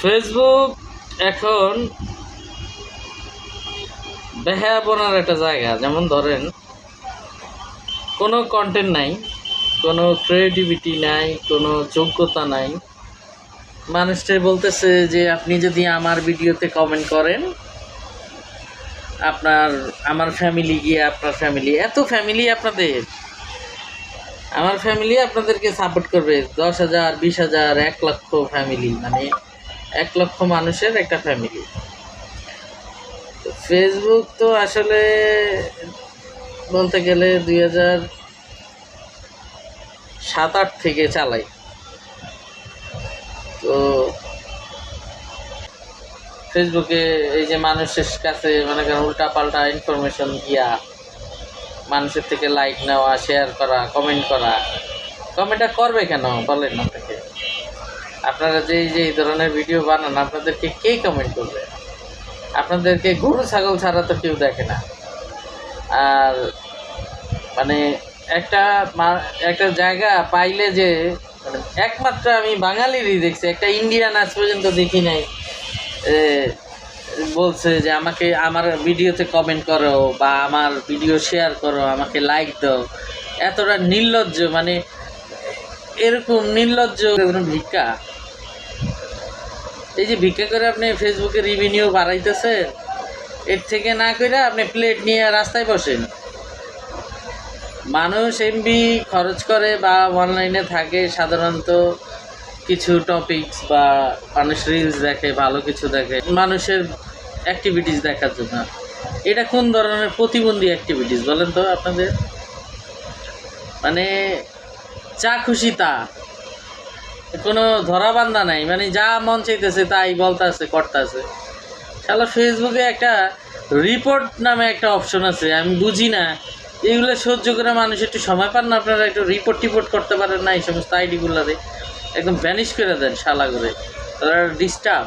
Facebook এখন বেহায়াপনার একটা জায়গা। যেমন ধরেন, কোনো কন্টেন্ট নাই, কোনো ক্রিয়েটিভিটি নাই, কোনো যোগ্যতা নাই। মানুষটাই বলতেছে যে আপনি যদি আমার ভিডিওতে কমেন্ট করেন, আমার ফ্যামিলি গিয়ে আপনার ফ্যামিলি, এত ফ্যামিলি আপনাদের, আমার ফ্যামিলি আপনাদেরকে সাপোর্ট করবে। 10,000, 20,000, 1 লক্ষ ফ্যামিলি, মানে 1 লক্ষ মানুষের একটা ফ্যামিলি। ফেসবুক তো আসলে বলতে গেলে 2007-08 থেকে চালাই। তো ফেসবুকে এই যে মানুষের কাছে মনে করেন উল্টা পাল্টা ইনফরমেশন দিয়া মানুষের থেকে লাইক নেওয়া, শেয়ার করা, কমেন্ট করা। কমেন্টটা করবে কেন বলেন আপনাকে? আপনারা যে এই ধরনের ভিডিও বানান, আপনাদেরকে কে কমেন্ট করবে? আপনাদেরকে গরু ছাগল ছাড়া তো কেউ দেখে না। আর মানে একটা জায়গা পাইলে যে মানে একমাত্র আমি বাঙালিরই দেখছি, একটা ইন্ডিয়ান আজ পর্যন্ত দেখি নাই বলছে যে আমাকে আমার ভিডিওতে কমেন্ট করো বা আমার ভিডিও শেয়ার করো, আমাকে লাইক দাও। এতটা নির্লজ্জ, মানে এরকম নির্লজ্জ ভিক্ষা। এই যে ভিক্ষা করে আপনি ফেসবুকে রেভিনিউ বাড়াইতেছেন, এর থেকে না করে আপনি প্লেট নিয়ে রাস্তায় বসেন। মানুষ এমবি খরচ করে বা অনলাইনে থাকে সাধারণত কিছু টপিকস বা মানুষ রিলস দেখে, ভালো কিছু দেখে, মানুষের অ্যাক্টিভিটিস দেখার জন্য। এটা কোন ধরনের প্রতিবন্ধী অ্যাক্টিভিটিস বলেন তো আপনাদের? মানে যা খুশি তা, কোনো ধরাবান্ধা নাই, মানে যা মন চাইতেছে তাই বলতেছে, করতেছে। শালা ফেসবুকে একটা রিপোর্ট নামে একটা অপশন আছে, আমি বুঝি না এইগুলো সহ্য করে মানুষ একটু সময় পান না? আপনারা একটু রিপোর্ট করতে পারেন না? এই সমস্ত আইডিগুলোরে একদম ভ্যানিশ করে দেন শালা করে, তারা ডিস্টার্ব।